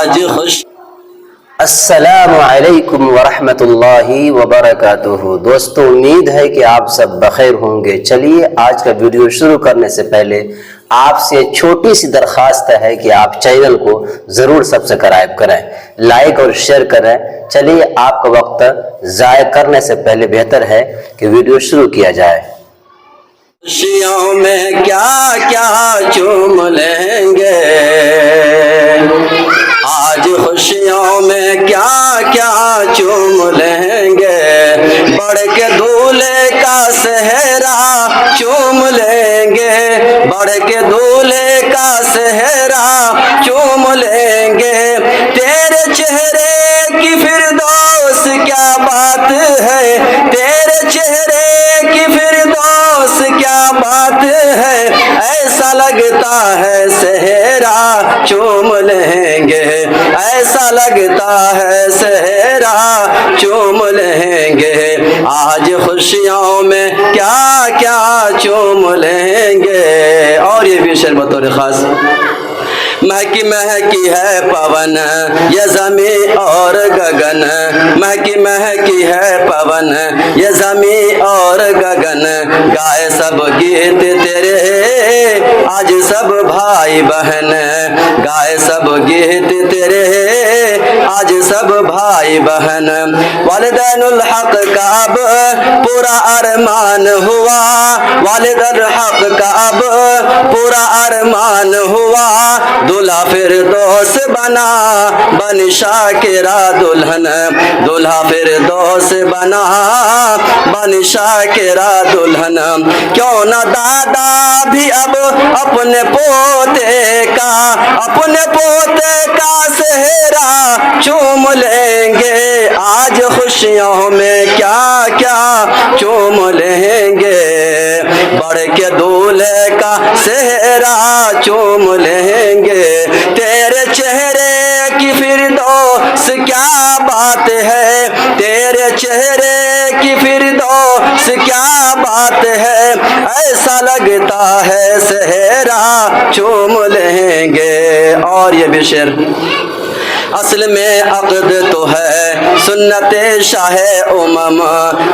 आज खुश। अस्सलामु अलैकुम वरहमतुल्लाहि वबरकातुहू। दोस्तों, उम्मीद है कि आप सब बखैर होंगे। चलिए, आज का वीडियो शुरू करने से पहले आपसे छोटी सी दरख्वास्त है कि आप चैनल को ज़रूर सब्सक्राइब करें, लाइक और शेयर करें। चलिए, आपका वक्त ज़ाय करने से पहले बेहतर है कि वीडियो शुरू किया जाए। खुशियों में क्या क्या चूम लेंगे, आज खुशियों में क्या क्या चूम लेंगे। बढ़ के दूल्हे का सेहरा चूम लेंगे, बढ़ के दूल्हे का सेहरा चूम लेंगे। तेरे चेहरे की फिरदौस क्या बात है, तेरे चेहरे की फिरदौस क्या बात है। ऐसा लगता है सेहरा चूम लेंगे, ऐसा लगता है सेहरा चूम लेंगे। आज खुशियों में क्या क्या चूम लेंगे। और ये भी शेर बतौर खास। महकी महकी है पवन ये ज़मी और गगन, महकी महकी है पवन ये ज़मी और गगन। गाए सब गीत तेरे आज सब भाई बहन, गाए सब गीत तेरे आज सब भाई बहन। वालिदैनुल हक का अब पूरा अरमान हुआ, वालिदैनुल हक का अब पूरा अरमान हुआ। दूल्हा फिर दोस्त बना बन शाकिरा दुल्हन, दूल्हा फिर दोस्त बना बन शाकिरा दुल्हन। क्यों न दादा भी अब अपने पोते का, अपने पोते का सेहरा चूम लेंगे। आज खुशियों में क्या क्या चूम लेंगे, बढ़ के दूल्हे का सेहरा चूम लेंगे। तेरे चेहरे की फिरदौस क्या बात है, तेरे चेहरे की फिरदौस क्या बात है। ऐसा लगता है सेहरा चूम लेंगे। और ये भी शेर। असल में अक़द तो है सुन्नत शाह उमम,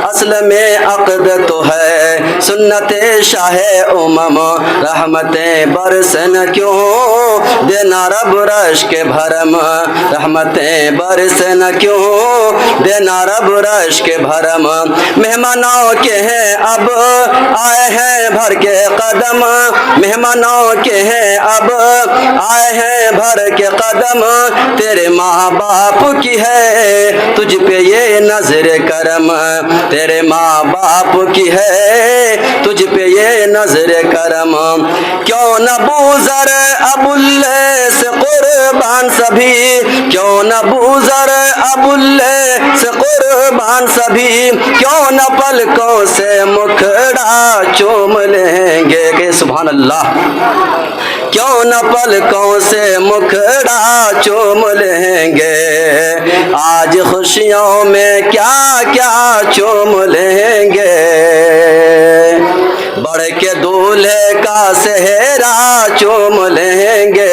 असल में अक़द तो है सुन्नत शाह उमम। रहमतें बरसन क्यों देना रब रश के भरम, रहमतें बरसन क्यों देना रब रश के भरम। मेहमानों के हैं अब आए हैं भर के कदम, मेहमानों के हैं अब आए हैं भर के कदम। तेरे माँ बाप की है तुझ पे ये नजर करम, तेरे माँ बाप की है तुझ पे ये नजर करम। क्यों न बूज़र अबुल्ले से कुर्बान सभी, क्यों न बूज़र अबुल्ले से कुर्बान सभी। क्यों न पलकों से मुखड़ा चूम लेंगे के सुभान अल्लाह। क्यों न पलकों से मुखड़ा चूम लेंगे। आज खुशियों में क्या क्या चूम लेंगे, बढ़ के दूल्हे का सेहरा चूम लेंगे।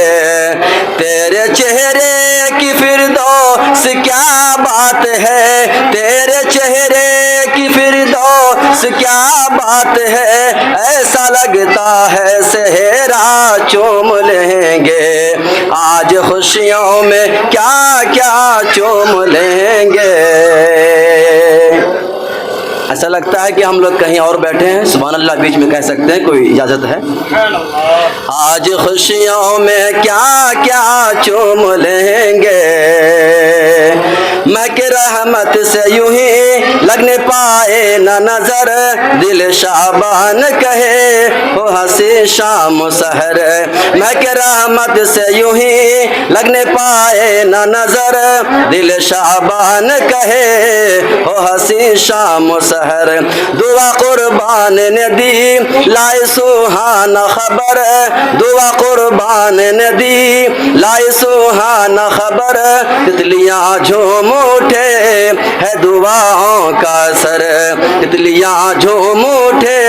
तेरे चेहरे की फिरदौस क्या बात है, तेरे चेहरे की फिरदौस क्या बात है। ऐसा लगता है सेहरा चूम लेंगे। आज खुशियों में क्या क्या चूम लेंगे। ऐसा लगता है कि हम लोग कहीं और बैठे हैं। सुभान अल्लाह बीच में कह सकते हैं, कोई इजाज़त है? आज खुशियों में क्या क्या चूम लेंगे। महके रहमत से यूं ही लगने पाए न नजर, दिल शाबान कहे हो हंसी शाम सहर। महके रहमत से यूं ही लगने पाए न नजर, दिल शाबान कहे हो हंसी शाम सहर। दुआ कुर्बान ने दी लाए सुहाना खबर, दुआ कुर्बान ने दी लाए सुहाना खबर। तितलियां झूम उठे है दुआओं का असर, तितलियां झूम उठे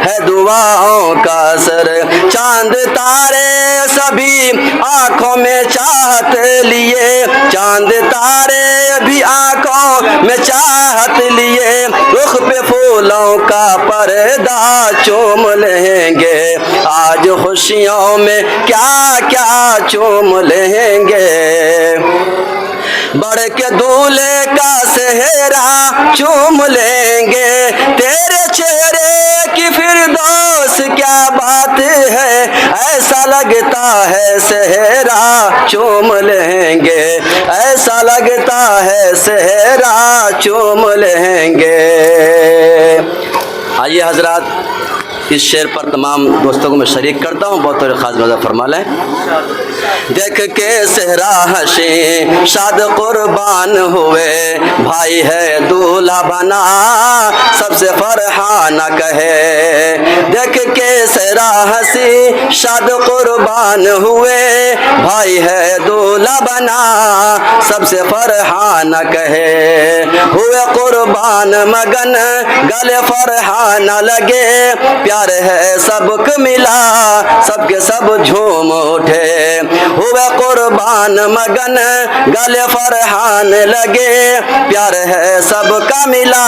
है दुआओं का असर। चांद तारे सभी आंखों में चाहत लिए, चांद तारे भी आंखों में चाहत लिए, रुख पे फूलों का पर्दा चूम लेंगे, आज खुशियों में क्या क्या चूम लेंगे। बढ़ के दूल्हे का सेहरा चूम लेंगे, तेरे चेहरे की फिरदौस क्या बात है, ऐसा लगता है सेहरा चूम लेंगे, ऐसा लगता है सेहरा चूम लेंगे। आइए हजरात, इस शेर पर तमाम दोस्तों को मैं शरीक करता हूँ, बहुत थोड़े खास मज़ा फरमा लें। देख के सेहरा हंसी शाद कुर्बान हुए, भाई है दूल्हा बना सबसे फरहाना कहे। देख के सेहरा हंसी शाद कुर्बान हुए, भाई है दूल्हा बना सबसे फरहाना कहे। हुए कुर्बान मगन गले फरहाना लगे, प्यार है सबक मिला सबके सब झूम उठे। हुए कुर्बान मगन गले फरहान लगे, प्यार है सबका मिला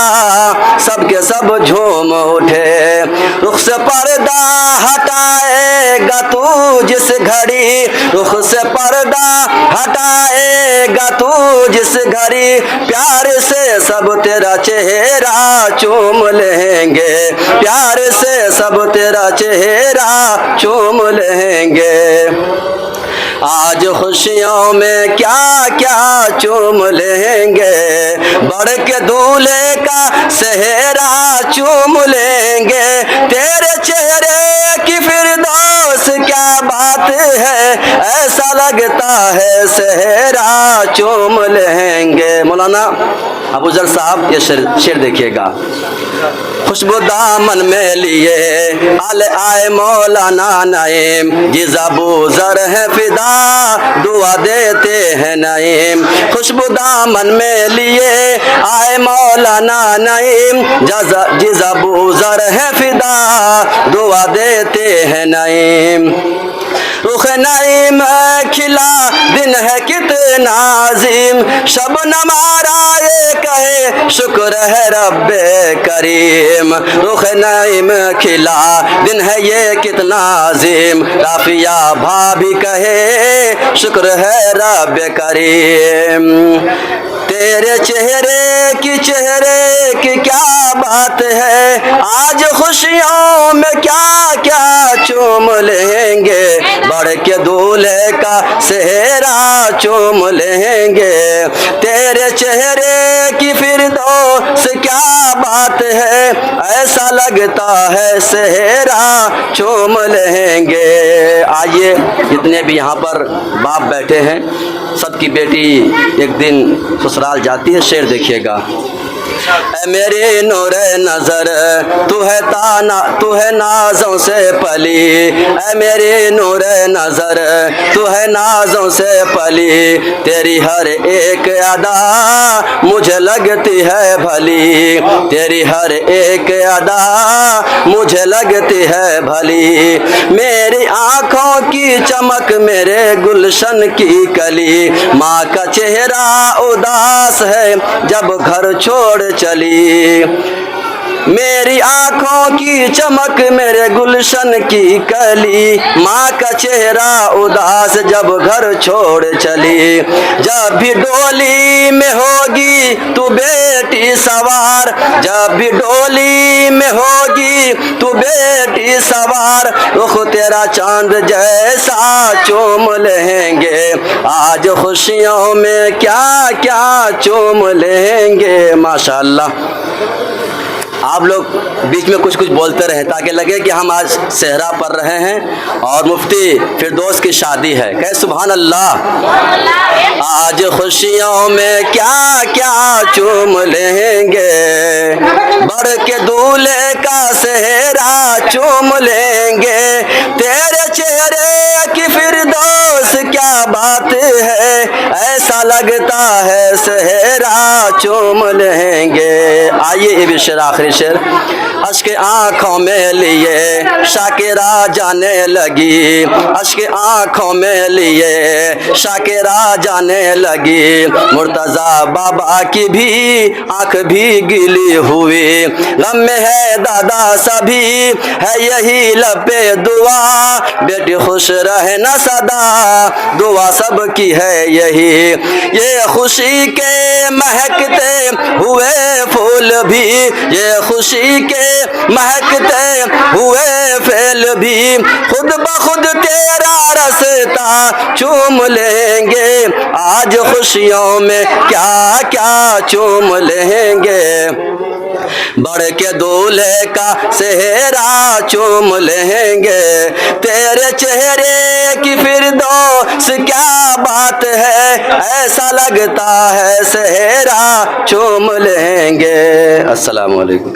सबके सब झूम उठे। रुख से पर्दा हटाएगा तू जिस घड़ी, रुख से पर्दा हटाएगा तू जिस घड़ी, प्यार से सब तेरा चेहरा चूम लेंगे, प्यार से सब तेरा चेहरा चूम लेंगे। आज खुशियों में क्या क्या चूम लेंगे, बढ़ के दूल्हे का सेहरा चूम लेंगे, तेरे चेहरे की फिरदौस क्या बात है, ऐसा लगता है सेहरा चूम लेंगे। मौलाना अबूजर साहब ये शेर देखिएगा। खुशबू दामन में लिए आले आए मौलाना नईम, जिज़ा बूज़र है फिदा दुआ देते हैं नईम। खुशबू दामन में लिए आए मौलाना नईम, जिज़ा बूज़र है फिदा दुआ देते हैं नईम। रुख नईम खिला दिन है कितना अजीम, शबनम आराए कहे शुक्र है रब्बे करीम। रुख नईम खिला दिन है ये कितना अजीम, राफिया भाभी कहे शुक्र है रब्बे करीम। तेरे चेहरे की क्या बात है, आज खुशियों में क्या क्या चूम लेंगे, बढ़ के दूल्हे का सेहरा चूम लेंगे, तेरे चेहरे की फिरदौस क्या बात है, ऐसा लगता है सेहरा चूम लेंगे। आइए, जितने भी यहाँ पर बाप बैठे हैं, सबकी बेटी एक दिन ससुराल जाती है। शेर देखिएगा। ऐ मेरी नूरे नजर तू है नाजों से पली, ऐ मेरी नूरे नजर तू है नाजों से पली, तेरी हर एक अदा मुझे लगती है भली, तेरी हर एक अदा मुझे लगती है भली। मेरी आंखों की चमक मेरे गुलशन की कली, माँ का चेहरा उदास है जब घर छोड़ चली। मेरी आंखों की चमक मेरे गुलशन की कली, माँ का चेहरा उदास जब घर छोड़ चली। जब भी डोली में होगी तू बेटी सवार, जब भी डोली में होगी तू बेटी सवार, रुख तेरा चांद जैसा चूम लेंगे, आज खुशियों में क्या क्या चूम लेंगे। माशाअल्लाह, आप लोग बीच में कुछ कुछ बोलते रहे ताकि लगे कि हम आज सेहरा पढ़ रहे हैं और मुफ्ती फिरदौस की शादी है। कहे सुभान अल्लाह। आज खुशियों में क्या क्या चूम लेंगे, बढ़ के दूल्हे का सेहरा चूम लेंगे, तेरे चेहरे की फिरदौस क्या बात है, ऐसा लगता है सेहरा चूम लेंगे। आइए ये भी शेर, आखिरी शेर। अश्क आँखों में लिए शाकिरा जाने लगी, अश्क आँखों में लिए शाकिरा जाने लगी, मुर्तजा बाबा की भी आँख भी गीली हुई। गम में है दादा सभी है यही लपे दुआ, बेटी खुश रहे न सदा दुआ सबकी है यही। ये खुशी के महकते हुए फूल भी, ये खुशी के महकते हुए फूल भी, खुद ब खुद तेरा रास्ता चूम लेंगे। आज खुशियों में क्या क्या चूम लेंगे, बढ़ के दूल्हे का सेहरा चूम लेंगे। तेरे चेहरे की फिरदौस क्या बात है, ऐसा लगता है सेहरा चूम लेंगे। अस्सलाम वालेकुम।